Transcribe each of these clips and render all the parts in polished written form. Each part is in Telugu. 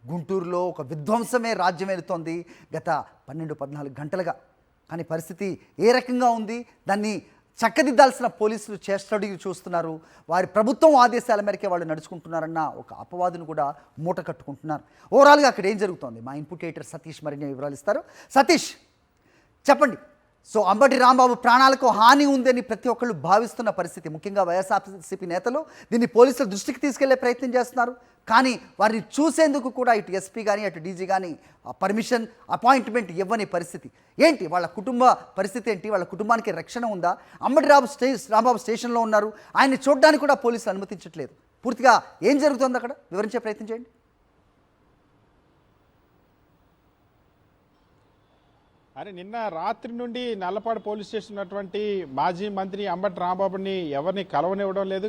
గుంటూరులో ఒక విధ్వంసమే రాజ్యమేలుతోంది గత 12-14 గంటలుగా. కానీ పరిస్థితి ఏ రకంగా ఉంది, దాన్ని చక్కదిద్దాల్సిన పోలీసులు చేష్టడిగి చూస్తున్నారు. వారి ప్రభుత్వం ఆదేశాల మేరకే వాళ్ళు నడుచుకుంటున్నారన్న ఒక అపవాదును కూడా మూట కట్టుకుంటున్నారు. ఓవరాల్గా అక్కడ ఏం జరుగుతోంది, మా ఇన్పుట్ ఎడిటర్ సతీష్ మరిన్ని వివరాలు ఇస్తారు. సతీష్ చెప్పండి. సో అంబటి రాంబాబు ప్రాణాలకు హాని ఉందని ప్రతి ఒక్కళ్ళు భావిస్తున్న పరిస్థితి, ముఖ్యంగా వైఎస్ఆర్సీపీ నేతలు దీన్ని పోలీసుల దృష్టికి తీసుకెళ్లే ప్రయత్నం చేస్తున్నారు. కానీ వారిని చూసేందుకు కూడా ఇటు ఎస్పీ కానీ అటు డీజీ కానీ పర్మిషన్ అపాయింట్మెంట్ ఇవ్వని పరిస్థితి. ఏంటి వాళ్ళ కుటుంబ పరిస్థితి ఏంటి, వాళ్ళ కుటుంబానికి రక్షణ ఉందా? అంబటి రాంబాబు స్టేషన్లో ఉన్నారు, ఆయన్ని చూడడానికి కూడా పోలీసులు అనుమతించట్లేదు. పూర్తిగా ఏం జరుగుతుంది అక్కడ వివరించే ప్రయత్నం చేయండి. అరే నిన్న రాత్రి నుండి నల్లపాడు పోలీస్ స్టేషన్ ఉన్నటువంటి మాజీ మంత్రి అంబటి రాంబాబుని ఎవరిని కలవనివ్వడం లేదు.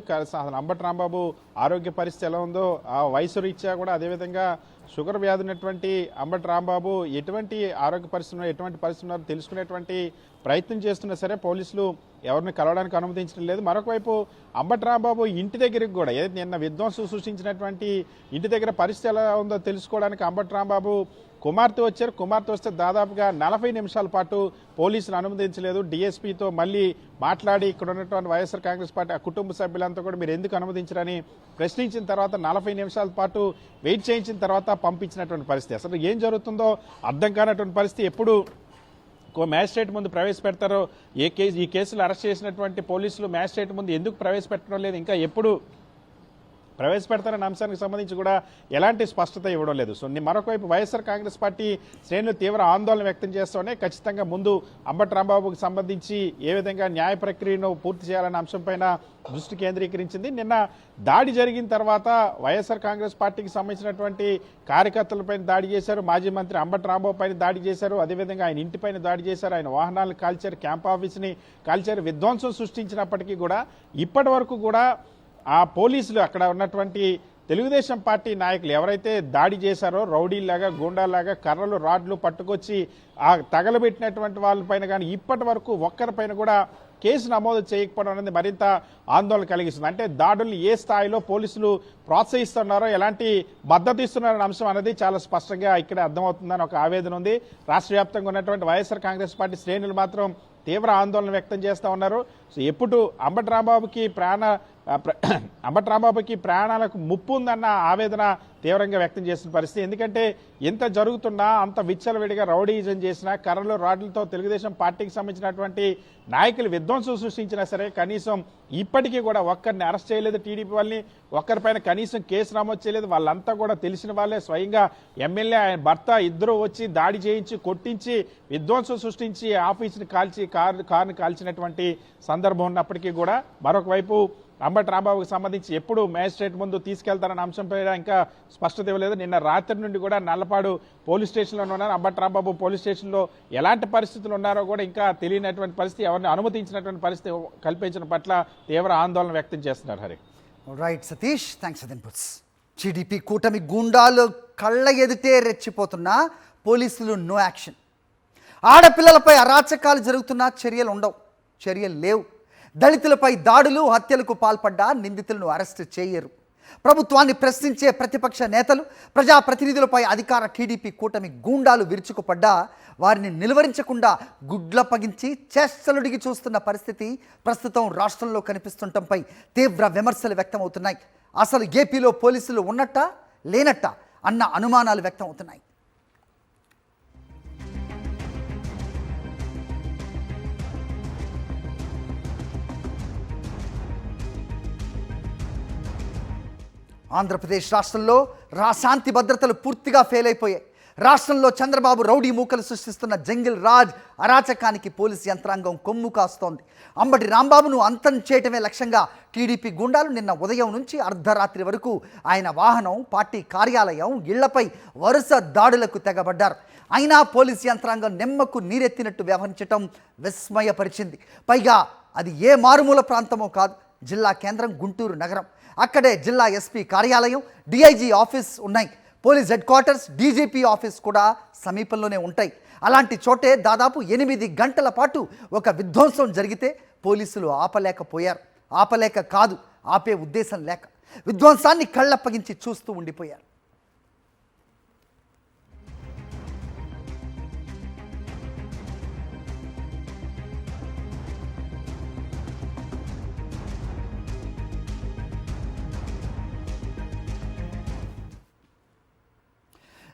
అంబటి రాంబాబు ఆరోగ్య పరిస్థితి ఎలా ఉందో, ఆ వయసు రీత్యా కూడా అదేవిధంగా షుగర్ వ్యాధి ఉన్నటువంటి అంబటి రాంబాబు ఎటువంటి ఆరోగ్య పరిస్థితుల్లో ఎటువంటి పరిస్థితుల్లో తెలుసుకునేటువంటి ప్రయత్నం చేస్తున్నా సరే పోలీసులు ఎవరిని కలవడానికి అనుమతించడం లేదు. మరొకవైపు అంబటి రాంబాబు ఇంటి దగ్గరికి కూడా ఏదైతే నిన్న విధ్వంసం సృష్టించినటువంటి ఇంటి దగ్గర పరిస్థితి ఎలా ఉందో తెలుసుకోవడానికి అంబటి రాంబాబు కుమార్తె వచ్చారు. కుమార్తె వస్తే దాదాపుగా 40 నిమిషాల పాటు పోలీసులు అనుమతించలేదు. డిఎస్పీతో మళ్ళీ మాట్లాడి ఇక్కడ ఉన్నటువంటి వైఎస్ఆర్ కాంగ్రెస్ పార్టీ ఆ కుటుంబ సభ్యులంతా కూడా మీరు ఎందుకు అనుమతించరని ప్రశ్నించిన తర్వాత 40 నిమిషాల పాటు వెయిట్ చేయించిన తర్వాత పంపించినటువంటి పరిస్థితి. అసలు ఏం జరుగుతుందో అర్థం కానటువంటి పరిస్థితి. ఎప్పుడు మ్యాజిస్ట్రేట్ ముందు ప్రవేశపెడతారో, ఈ కేసులు అరెస్ట్ చేసినటువంటి పోలీసులు మ్యాజిస్ట్రేట్ ముందు ఎందుకు ప్రవేశపెట్టడం లేదు, ఇంకా ఎప్పుడు ప్రవేశపెడతారన్న అంశానికి సంబంధించి కూడా ఎలాంటి స్పష్టత ఇవ్వడం లేదు. సో మరొకవైపు వైఎస్ఆర్ కాంగ్రెస్ పార్టీ శ్రేణులు తీవ్ర ఆందోళన వ్యక్తం చేస్తూనే ఖచ్చితంగా ముందు అంబటి రాంబాబుకు సంబంధించి ఏ విధంగా న్యాయ ప్రక్రియను పూర్తి చేయాలన్న అంశంపైన దృష్టి కేంద్రీకరించింది. నిన్న దాడి జరిగిన తర్వాత వైఎస్ఆర్ కాంగ్రెస్ పార్టీకి సంబంధించినటువంటి కార్యకర్తలపైన దాడి చేశారు, మాజీ మంత్రి అంబటి రాంబాబు పైన దాడి చేశారు, అదేవిధంగా ఆయన ఇంటిపైన దాడి చేశారు, ఆయన వాహనాలను కాల్చారు, క్యాంప్ ఆఫీస్ని కాల్చారు. విధ్వంసం సృష్టించినప్పటికీ కూడా ఇప్పటి వరకు కూడా ఆ పోలీసులు అక్కడ ఉన్నటువంటి తెలుగుదేశం పార్టీ నాయకులు ఎవరైతే దాడి చేశారో రౌడీలాగా గూండాలాగా కర్రలు రాడ్లు పట్టుకొచ్చి ఆ తగలబెట్టినటువంటి వాళ్ళపైన కానీ ఇప్పటి వరకు ఒక్కరిపైన కూడా కేసు నమోదు చేయకపోవడం అనేది మరింత ఆందోళన కలిగిస్తుంది. అంటే దాడుల్ని ఏ స్థాయిలో పోలీసులు ప్రోత్సహిస్తున్నారో, ఎలాంటి మద్దతు ఇస్తున్నారనే అంశం అనేది చాలా స్పష్టంగా ఇక్కడ అర్థమవుతుందని ఒక ఆవేదన ఉంది. రాష్ట్ర వ్యాప్తంగా ఉన్నటువంటి వైఎస్ఆర్ కాంగ్రెస్ పార్టీ శ్రేణులు మాత్రం తీవ్ర ఆందోళన వ్యక్తం చేస్తూ ఉన్నారు. సో ఎప్పుడు అంబటి రాంబాబుకి ప్రాణాలకు ముప్పు ఉందన్న ఆవేదన తీవ్రంగా వ్యక్తం చేసిన పరిస్థితి. ఎందుకంటే ఎంత జరుగుతున్నా, అంత విచ్చలవిడిగా రౌడీజం చేసినా, కర్రలు రాడ్లతో తెలుగుదేశం పార్టీకి సంబంధించినటువంటి నాయకులు విధ్వంసం సృష్టించినా సరే కనీసం ఇప్పటికీ కూడా ఒక్కరిని అరెస్ట్ చేయలేదు. టీడీపీ వాళ్ళని ఒక్కరిపైన కనీసం కేసు నమోదు చేయలేదు. వాళ్ళంతా కూడా తెలిసిన వాళ్ళే, స్వయంగా ఎమ్మెల్యే ఆయన భర్త ఇద్దరు వచ్చి దాడి చేయించి కొట్టించి విధ్వంసం సృష్టించి ఆఫీసుని కాల్చి కారుని కాల్చినటువంటి సందర్భం ఉన్నప్పటికీ కూడా మరొక వైపు అంబటి రాంబాబుకు సంబంధించి ఎప్పుడు మ్యాజిస్ట్రేట్ ముందు తీసుకెళ్తారన్న అంశంపై ఇంకా స్పష్టత ఇవ్వలేదు. నిన్న రాత్రి నుండి కూడా నల్లపాడు పోలీస్ స్టేషన్లో ఉన్నారు. అంబటి రాంబాబు పోలీస్ స్టేషన్లో ఎలాంటి పరిస్థితులు ఉన్నారో కూడా ఇంకా తెలియనటువంటి పరిస్థితి, ఎవరిని అనుమతించినటువంటి పరిస్థితి కల్పించిన పట్ల తీవ్ర ఆందోళన వ్యక్తం చేస్తున్నారు. Hari right Satish, thanks for the inputs. TDP కూటమి గూండాలు కళ్ళ ఎదుటే రెచ్చిపోతున్నా పోలీసులు నో యాక్షన్. ఆడపిల్లలపై అరాచకాలు జరుగుతున్నా చర్యలు ఉండవు, చర్యలు లేవు. దళితులపై దాడులు హత్యలకు పాల్పడ్డా నిందితులను అరెస్టు చేయరు. ప్రభుత్వాన్ని ప్రశ్నించే ప్రతిపక్ష నేతలు, ప్రజాప్రతినిధులపై అధికార టీడీపీ కూటమి గూండాలు విరుచుకుపడ్డా వారిని నిలువరించకుండా గుడ్ల పగించి చేష్టలుడిగి చూస్తున్న పరిస్థితి ప్రస్తుతం రాష్ట్రంలో కనిపిస్తుండటంపై తీవ్ర విమర్శలు వ్యక్తమవుతున్నాయి. అసలు ఏపీలో పోలీసులు ఉన్నట్టా లేనట్టా అన్న అనుమానాలు వ్యక్తమవుతున్నాయి. ఆంధ్రప్రదేశ్ రాష్ట్రంలో శాంతి భద్రతలు పూర్తిగా ఫెయిల్ అయిపోయాయి. రాష్ట్రంలో చంద్రబాబు రౌడీ మూకలు సృష్టిస్తున్న జంగిల్ రాజ్ అరాచకానికి పోలీసు యంత్రాంగం కొమ్ము కాస్తోంది. అంబటి రాంబాబును అంతం చేయటమే లక్ష్యంగా టీడీపీ గుండాలు నిన్న ఉదయం నుంచి అర్ధరాత్రి వరకు ఆయన వాహనం, పార్టీ కార్యాలయం, ఇళ్లపై వరుస దాడులకు తెగబడ్డారు. అయినా పోలీసు యంత్రాంగం నిమ్మకు నీరెత్తినట్టు వ్యవహరించటం విస్మయపరిచింది. పైగా అది ఏ మారుమూల ప్రాంతమో కాదు, జిల్లా కేంద్రం గుంటూరు నగరం. అక్కడే జిల్లా ఎస్పీ కార్యాలయం, డిఐజీ ఆఫీస్ ఉన్నాయి. Police head quarters, DGP office కూడా సమీపంలోనే ఉంటాయి. అలాంటి చోటే దాదాపు 8 గంటల పాటు ఒక విధ్వంసం జరిగితే పోలీసులు ఆపలేకపోయారు. ఆపలేక కాదు, ఆపే ఉద్దేశం లేక విధ్వంసాన్ని కళ్ళప్పగించి చూస్తూ ఉండిపోయారు.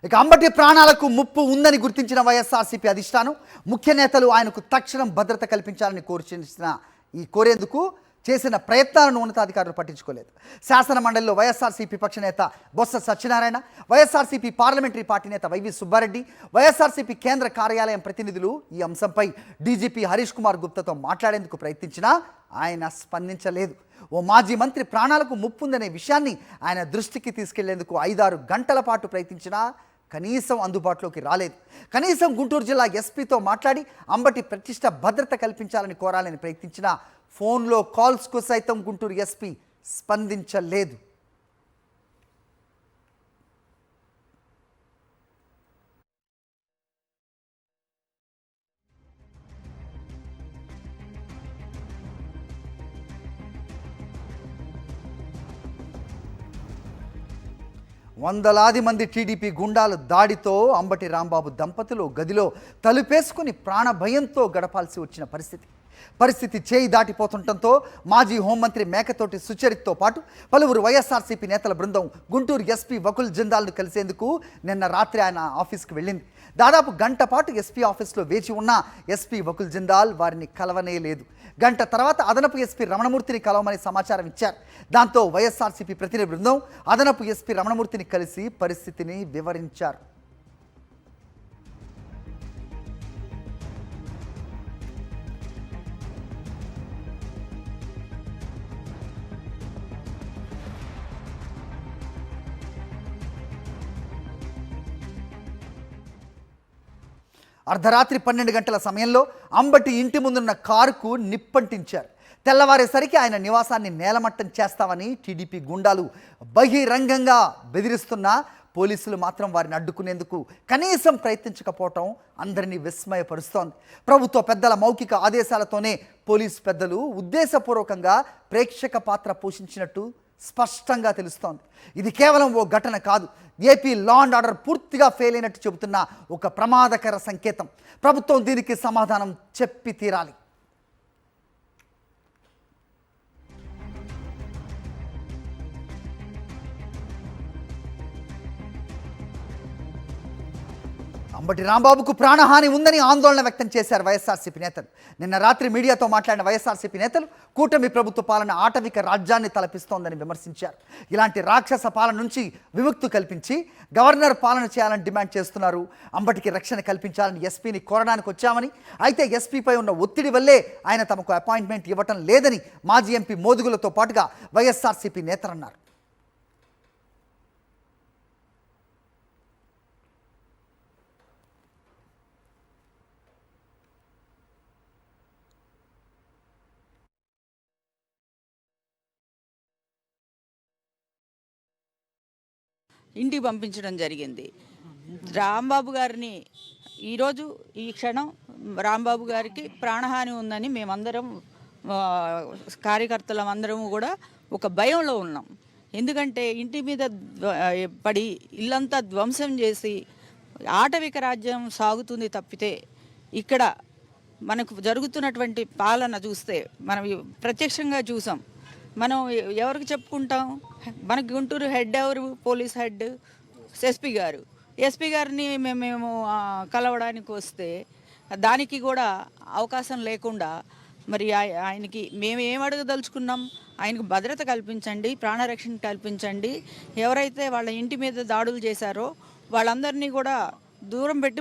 ఇక అంబటి ప్రాణాలకు ముప్పు ఉందని గుర్తించిన వైఎస్ఆర్సీపీ అధిష్టానం ముఖ్య నేతలు ఆయనకు తక్షణం భద్రత కల్పించాలని కోరేందుకు చేసిన ప్రయత్నాలను ఉన్నతాధికారులు పట్టించుకోలేదు. శాసన మండలిలో వైఎస్ఆర్సీపీ పక్ష నేత బొత్స సత్యనారాయణ, వైఎస్ఆర్సీపీ పార్లమెంటరీ పార్టీ నేత వైవి సుబ్బారెడ్డి, వైఎస్ఆర్సీపీ కేంద్ర కార్యాలయం ప్రతినిధులు ఈ అంశంపై డీజీపీ హరీష్ కుమార్ గుప్తాతో మాట్లాడేందుకు ప్రయత్నించినా ఆయన స్పందించలేదు. ఓ మాజీ మంత్రి ప్రాణాలకు ముప్పుందనే విషయాన్ని ఆయన దృష్టికి తీసుకెళ్లేందుకు 5-6 గంటల పాటు ప్రయత్నించినా కనీసం అందుబాటులోకి రాలేదు. కనీసం గుంటూరు జిల్లా ఎస్పీతో మాట్లాడి అంబటి ప్రతిష్ట భద్రత కల్పించాలని కోరాలని ప్రయత్నించిన ఫోన్లో కాల్స్కు సైతం గుంటూరు ఎస్పీ స్పందించలేదు. వందలాది మంది టీడీపీ గుండాలు దాడితో అంబటి రాంబాబు దంపతులు గదిలో తలుపేసుకుని ప్రాణభయంతో గడపాల్సి వచ్చిన పరిస్థితి చేయి దాటిపోతుండటంతో మాజీ హోంమంత్రి మేకతోటి సుచరిత్తో పాటు పలువురు వైఎస్ఆర్సీపీ నేతల బృందం గుంటూరు ఎస్పీ వకుల్ జిందాల్ను కలిసేందుకు నిన్న రాత్రి ఆయన ఆఫీస్కి వెళ్ళింది. దాదాపు గంట పాటు ఎస్పీ ఆఫీస్లో వేచి ఉన్న ఎస్పీ వకుల్ జిందాల్ వారిని కలవనే లేదు. గంట తర్వాత అదనపు ఎస్పీ రమణమూర్తిని కలవమని సమాచారం ఇచ్చారు. దాంతో వైఎస్ఆర్సీపీ ప్రతినిధి బృందం అదనపు ఎస్పీ రమణమూర్తిని కలిసి పరిస్థితిని వివరించారు. అర్ధరాత్రి 12 గంటల సమయంలో అంబటి ఇంటి ముందున్న కారుకు నిప్పంటించారు. తెల్లవారేసరికి ఆయన నివాసాన్ని నేలమట్టం చేస్తామని టీడీపీ గుండాలు బహిరంగంగా బెదిరిస్తున్నా పోలీసులు మాత్రం వారిని అడ్డుకునేందుకు కనీసం ప్రయత్నించకపోవటం అందరినీ విస్మయపరుస్తోంది. ప్రభుత్వ పెద్దల మౌఖిక ఆదేశాలతోనే పోలీసు పెద్దలు ఉద్దేశపూర్వకంగా ప్రేక్షక పాత్ర పోషించినట్టు స్పష్టంగా తెలుస్తోంది. ఇది కేవలం ఓ ఘటన కాదు, ఏపీ లా అండ్ ఆర్డర్ పూర్తిగా ఫెయిల్ అయినట్టు చెబుతున్న ఒక ప్రమాదకర సంకేతం. ప్రభుత్వం దీనికి సమాధానం చెప్పి తీరాలి. అంబటి రాంబాబుకు ప్రాణహాని ఉందని ఆందోళన వ్యక్తం చేశారు వైఎస్ఆర్సీపీ నేతలు. నిన్న రాత్రి మీడియాతో మాట్లాడిన వైఎస్ఆర్సీపీ నేతలు కూటమి ప్రభుత్వ పాలన ఆటవిక రాజ్యాన్ని తలపిస్తోందని విమర్శించారు. ఇలాంటి రాక్షస పాలన నుంచి విముక్తి కల్పించి గవర్నర్ పాలన చేయాలని డిమాండ్ చేస్తున్నారు. అంబటికి రక్షణ కల్పించాలని ఎస్పీని కోరడానికి వచ్చామని, అయితే ఎస్పీపై ఉన్న ఒత్తిడి వల్లే ఆయన తమకు అపాయింట్మెంట్ ఇవ్వటం లేదని మాజీ ఎంపీ మోదుగులతో పాటుగా వైఎస్ఆర్సీపీ నేతలు అన్నారు. ఇంటికి పంపించడం జరిగింది. రాంబాబు గారిని ఈరోజు ఈ క్షణం రాంబాబు గారికి ప్రాణహాని ఉందని మేమందరం కార్యకర్తలం అందరము కూడా ఒక భయంలో ఉన్నాం. ఎందుకంటే ఇంటి మీద పడి ఇల్లంతా ధ్వంసం చేసి ఆటవిక రాజ్యం సాగుతుంది తప్పితే ఇక్కడ మనకు జరుగుతున్నటువంటి పాలన చూస్తే మనం ప్రత్యక్షంగా చూసాం. మనం ఎవరికి చెప్పుకుంటాం? మనకి గుంటూరు హెడ్ ఎవరు? పోలీస్ హెడ్ ఎస్పీ గారిని మేము కలవడానికి వస్తే దానికి కూడా అవకాశం లేకుండా మరి ఆయనకి మేము ఏం అడగదలుచుకున్నాం? ఆయనకు భద్రత కల్పించండి, ప్రాణరక్షణ కల్పించండి, ఎవరైతే వాళ్ళ ఇంటి మీద దాడులు చేశారో వాళ్ళందరినీ కూడా దూరం పెట్టి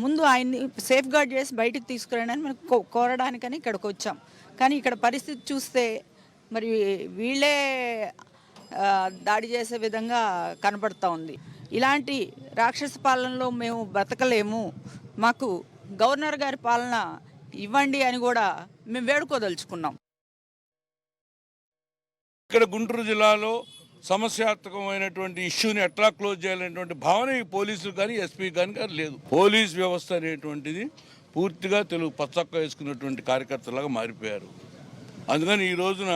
ముందు ఆయన్ని సేఫ్ గార్డ్ చేసి బయటకు తీసుకురండి అని మనకు కోరడానికని ఇక్కడికి వచ్చాం. కానీ ఇక్కడ పరిస్థితి చూస్తే మరి వీళ్ళే దాడి చేసే విధంగా కనపడుతూ ఉంది. ఇలాంటి రాక్షస పాలనలో మేము బ్రతకలేము, మాకు గవర్నర్ గారి పాలన ఇవ్వండి అని కూడా మేము వేడుకోదలుచుకున్నాం. ఇక్కడ గుంటూరు జిల్లాలో సమస్యాత్మకమైనటువంటి ఇష్యూని ఎట్లా క్లోజ్ చేయాలనేటువంటి భావన ఈ పోలీసులు కానీ ఎస్పీ కానీ లేదు. పోలీస్ వ్యవస్థ అనేటువంటిది పూర్తిగా తెలుగు పచ్చక్క వేసుకున్నటువంటి కార్యకర్తలాగా మారిపోయారు. అందుకని ఈ రోజున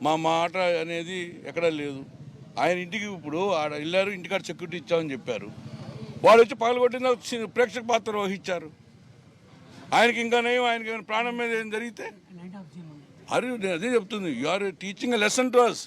మా మాట అనేది ఎక్కడా లేదు. ఆయన ఇంటికి ఇప్పుడు ఆడ వెళ్ళారు, ఇంటికాడ సెక్యూరిటీ ఇచ్చామని చెప్పారు. వాళ్ళు వచ్చి పగలగొట్టిన ప్రేక్షక పాత్ర వహించారు. ఆయనకి ఇంకా నయం, ఆయనకి ప్రాణం మీద ఏం జరిగితే అదే చెప్తుంది, you are teaching a lesson to us.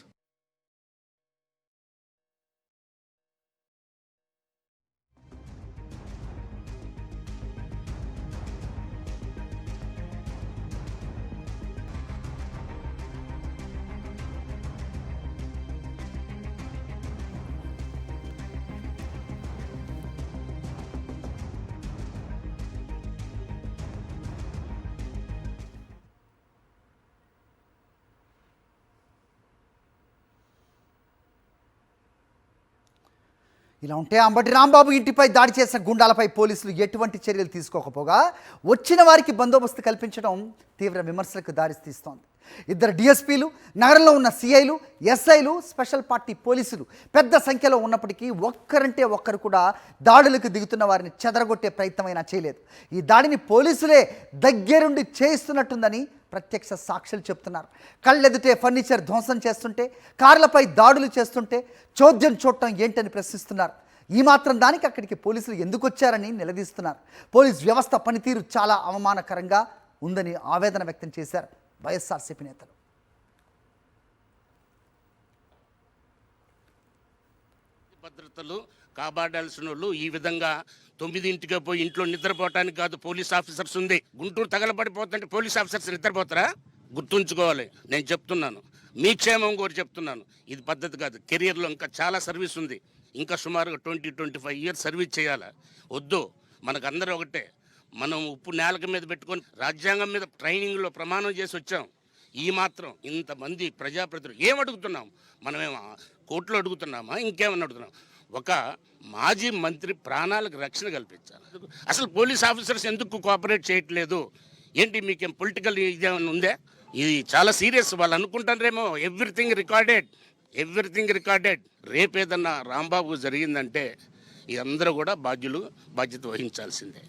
ఇలా ఉంటే అంబటి రాంబాబు ఇంటిపై దాడి చేసిన గుండాలపై పోలీసులు ఎటువంటి చర్యలు తీసుకోకపోగా వచ్చిన వారికి బందోబస్తు కల్పించడం తీవ్ర విమర్శలకు దారితీస్తోంది. 2 డిఎస్పీలు, నగరంలో ఉన్న సిఐలు, ఎస్ఐలు, స్పెషల్ పార్టీ పోలీసులు పెద్ద సంఖ్యలో ఉన్నప్పటికీ ఒక్కరంటే ఒక్కరు కూడా దాడులకు దిగుతున్న వారిని చెదరగొట్టే ప్రయత్నమైనా చేయలేదు. ఈ దాడిని పోలీసులే దగ్గరుండి చేయిస్తున్నట్టుందని ప్రత్యక్ష సాక్షులు చెప్తున్నారు. కళ్ళెదుటే ఫర్నిచర్ ధ్వంసం చేస్తుంటే, కార్లపై దాడులు చేస్తుంటే చోద్యం చూడటం ఏంటని ప్రశ్నిస్తున్నారు. ఈ మాత్రం దానికి అక్కడికి పోలీసులు ఎందుకు వచ్చారని నిలదీస్తున్నారు. పోలీస్ వ్యవస్థ పనితీరు చాలా అవమానకరంగా ఉందని ఆవేదన వ్యక్తం చేశారు వైఎస్ఆర్సీపీ నేతలు. భద్రతలు కాపాడాల్సిన వాళ్ళు ఈ విధంగా 9ంటికే పోయి ఇంట్లో నిద్రపోవటానికి కాదు పోలీస్ ఆఫీసర్స్ ఉంది. గుంటూరు తగలబడిపోతుంటే పోలీస్ ఆఫీసర్స్ నిద్రపోతారా? గుర్తుంచుకోవాలి. నేను చెప్తున్నాను, మీ క్షేమం కూడా చెప్తున్నాను. ఇది పద్ధతి కాదు. కెరియర్లో ఇంకా చాలా సర్వీస్ ఉంది. ఇంకా సుమారుగా 20-25 ఇయర్స్ సర్వీస్ చేయాలి. వద్దు, మనకు అందరూ ఒకటే. మనం ఉప్పు నేలక మీద పెట్టుకొని రాజ్యాంగం మీద ట్రైనింగ్లో ప్రమాణం చేసి వచ్చాం. ఈ మాత్రం ఇంతమంది ప్రజాప్రతినిధులు ఏం అడుగుతున్నాం? మనమేమో కోర్టులో అడుగుతున్నామా? ఇంకేమన్నా అడుగుతున్నాం? ఒక మాజీ మంత్రి ప్రాణాలకు రక్షణ కల్పించాలి. అసలు పోలీస్ ఆఫీసర్స్ ఎందుకు కోఆపరేట్ చేయట్లేదు? ఏంటి మీకేం పొలిటికల్ ఇదేమైనా ఉందే? ఇది చాలా సీరియస్. వాళ్ళు అనుకుంటారేమో ఎవ్రీథింగ్ రికార్డెడ్. రేపేదన్నా రాంబాబు జరిగిందంటే ఈ అందరూ కూడా బాధ్యత వహించాల్సిందే.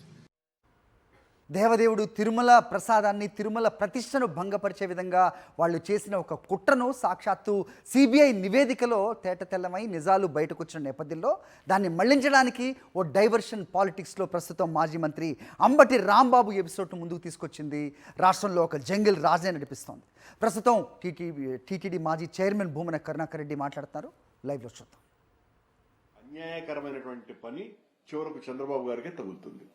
దేవదేవుడు తిరుమల ప్రసాదాన్ని, తిరుమల ప్రతిష్టను భంగపరిచే విధంగా వాళ్ళు చేసిన ఒక కుట్రను సాక్షాత్తు సిబిఐ నివేదికలో తేటతెల్లమై నిజాలు బయటకు వచ్చిన నేపథ్యంలో దాన్ని మళ్లించడానికి ఓ డైవర్షన్ పాలిటిక్స్లో ప్రస్తుతం మాజీ మంత్రి అంబటి రాంబాబు ఎపిసోడ్ను ముందుకు తీసుకొచ్చింది. రాష్ట్రంలో ఒక జంగిల్ రాజే నడిపిస్తోంది. ప్రస్తుతం టీటీడీ మాజీ చైర్మన్ భూమన కరుణాకర్ రెడ్డి మాట్లాడుతున్నారు. లైవ్లో చూద్దాం. అన్యాయకరమైనటువంటి పని చివరకు చంద్రబాబు గారికి తగులుతుంది.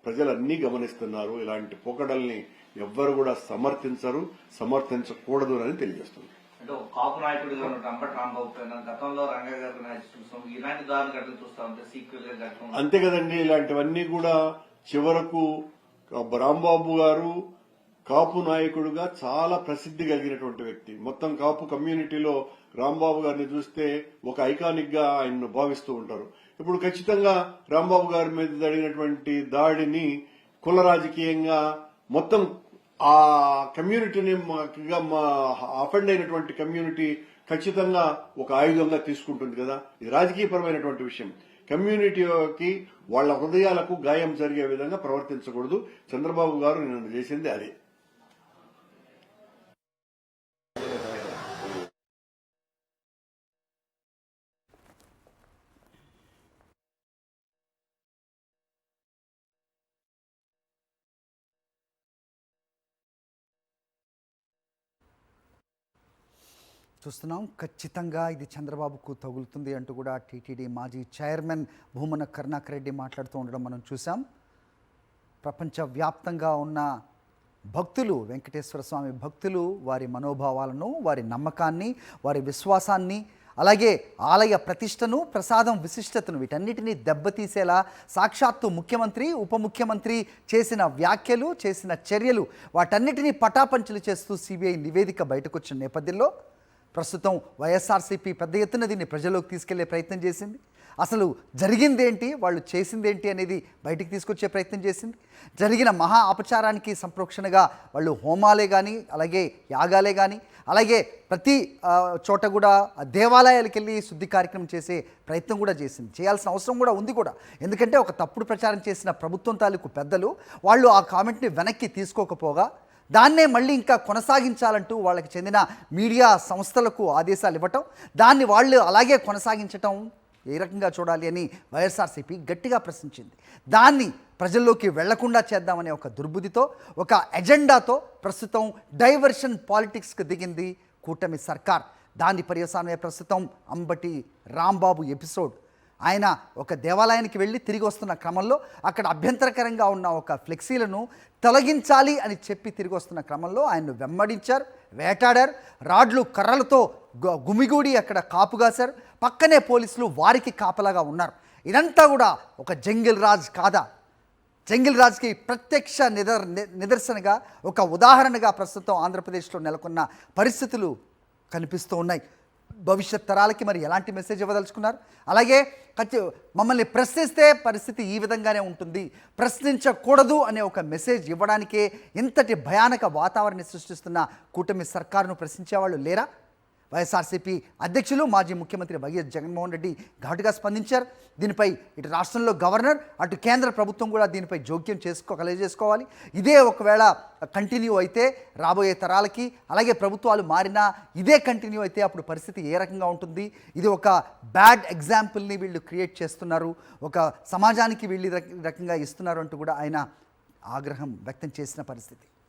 ప్రజలు అన్నీ గమనిస్తున్నారు. ఇలాంటి పోకడల్ని ఎవ్వరు కూడా సమర్థించకూడదు అని తెలియజేస్తున్నారు. అంటే ఒక కాపు నాయకుడిగా ఉన్న అంబటి రాంబాబు పైన గతంలో రంగయ్య గారి నాయకులు ఇలాంటి దారులు గడ్డలు చూస్తా ఉంటే సీక్వెల్ గా అంతే కదండి. ఇలాంటివన్నీ కూడా చివరకు రాంబాబు గారు కాపు నాయకుడుగా చాలా ప్రసిద్ధి కలిగినటువంటి వ్యక్తి. మొత్తం కాపు కమ్యూనిటీలో రాంబాబు గారిని చూస్తే ఒక ఐకానిక్ గా ఆయన్ను భావిస్తూ ఉంటారు. ఇప్పుడు ఖచ్చితంగా రాంబాబు గారి మీద జరిగినటువంటి దాడిని కుల రాజకీయంగా మొత్తం ఆ కమ్యూనిటీని అఫెండ్ అయినటువంటి కమ్యూనిటీ ఖచ్చితంగా ఒక ఆయుధంగా తీసుకుంటుంది కదా. ఇది రాజకీయపరమైనటువంటి విషయం. కమ్యూనిటీకి వాళ్ళ హృదయాలకు గాయం జరిగే విధంగా ప్రవర్తించకూడదు. చంద్రబాబు గారు నిన్న చేసింది అదే. చూస్తున్నాం, ఖచ్చితంగా ఇది చంద్రబాబుకు తగులుతుంది అంటూ కూడా టీటీడీ మాజీ చైర్మన్ భూమన కరుణాకర్ రెడ్డి మాట్లాడుతూ ఉండడం మనం చూసాం. ప్రపంచవ్యాప్తంగా ఉన్న భక్తులు, వెంకటేశ్వర స్వామి భక్తులు వారి మనోభావాలను, వారి నమ్మకాన్ని, వారి విశ్వాసాన్ని, అలాగే ఆలయ ప్రతిష్టను, ప్రసాదం విశిష్టతను వీటన్నిటినీ దెబ్బతీసేలా సాక్షాత్తు ముఖ్యమంత్రి, ఉప ముఖ్యమంత్రి చేసిన వ్యాఖ్యలు, చేసిన చర్యలు వాటన్నిటినీ పటాపంచలు చేస్తూ సిబిఐ నివేదిక బయటకు వచ్చిన నేపథ్యంలో ప్రస్తుతం వైఎస్ఆర్సీపీ పెద్ద ఎత్తున దీన్ని ప్రజల్లోకి తీసుకెళ్లే ప్రయత్నం చేసింది. అసలు జరిగిందేంటి, వాళ్ళు చేసిందేంటి అనేది బయటికి తీసుకొచ్చే ప్రయత్నం చేసింది. జరిగిన మహా అపచారానికి సంప్రోక్షణగా వాళ్ళు హోమాలే కానీ, అలాగే యాగాలే కానీ, అలాగే ప్రతి చోట కూడా దేవాలయాలకు వెళ్ళి శుద్ధి కార్యక్రమం చేసే ప్రయత్నం కూడా చేసింది. చేయాల్సిన అవసరం కూడా ఉంది కూడా. ఎందుకంటే ఒక తప్పుడు ప్రచారం చేసిన ప్రభుత్వం తాలూకు పెద్దలు వాళ్ళు ఆ కామెంట్ని వెనక్కి తీసుకోకపోగా దాన్నే మళ్ళీ ఇంకా కొనసాగించాలంటూ వాళ్ళకి చెందిన మీడియా సంస్థలకు ఆదేశాలు ఇవ్వటం, దాన్ని వాళ్ళు అలాగే కొనసాగించటం ఏ రకంగా చూడాలి అని వైఎస్ఆర్సీపీ గట్టిగా ప్రశ్నించింది. దాన్ని ప్రజల్లోకి వెళ్లకుండా చేద్దామనే ఒక దుర్బుద్ధితో, ఒక ఎజెండాతో ప్రస్తుతం డైవర్షన్ పాలిటిక్స్కి దిగింది కూటమి సర్కార్. దాని పర్యవసానమే ప్రస్తుతం అంబటి రాంబాబు ఎపిసోడ్. ఆయన ఒక దేవాలయానికి వెళ్ళి తిరిగి వస్తున్న క్రమంలో అక్కడ అభ్యంతరకరంగా ఉన్న ఒక ఫ్లెక్సీలను తొలగించాలి అని చెప్పి తిరిగి వస్తున్న క్రమంలో ఆయన్ను వెంబడించారు, వేటాడారు, రాడ్లు కర్రలతో గుమిగూడి అక్కడ కాపుగాశారు. పక్కనే పోలీసులు వారికి కాపలాగా ఉన్నారు. ఇదంతా కూడా ఒక జంగిల్ రాజ్ కాదా? జంగిల్ రాజ్కి ప్రత్యక్ష నిదర్శనగా, ఒక ఉదాహరణగా ప్రస్తుతం ఆంధ్రప్రదేశ్లో నెలకొన్న పరిస్థితులు కనిపిస్తూ ఉన్నాయి. భవిష్యత్ తరాలకి మరి ఎలాంటి మెసేజ్ ఇవ్వదలుచుకున్నారు? అలాగే మమ్మల్ని ప్రశ్నిస్తే పరిస్థితి ఈ విధంగానే ఉంటుంది, ప్రశ్నించకూడదు అనే ఒక మెసేజ్ ఇవ్వడానికే ఇంతటి భయానక వాతావరణాన్ని సృష్టిస్తున్న కూటమి సర్కారును ప్రశ్నించేవాళ్ళు లేరా? వైఎస్ఆర్సీపీ అధ్యక్షులు మాజీ ముఖ్యమంత్రి వైఎస్ జగన్మోహన్ రెడ్డి ఘాటుగా స్పందించారు. దీనిపై ఇటు రాష్ట్రంలో గవర్నర్, అటు కేంద్ర ప్రభుత్వం కూడా దీనిపై జోక్యం కలగజేసుకోవాలి. ఇదే ఒకవేళ కంటిన్యూ అయితే రాబోయే తరాలకి, అలాగే ప్రభుత్వాలు మారినా ఇదే కంటిన్యూ అయితే అప్పుడు పరిస్థితి ఏ రకంగా ఉంటుంది? ఇది ఒక బ్యాడ్ ఎగ్జాంపుల్ని వీళ్ళు క్రియేట్ చేస్తున్నారు, ఒక సమాజానికి వీళ్ళు రకంగా ఇస్తున్నారు అంటూ కూడా ఆయన ఆగ్రహం వ్యక్తం చేసిన పరిస్థితి.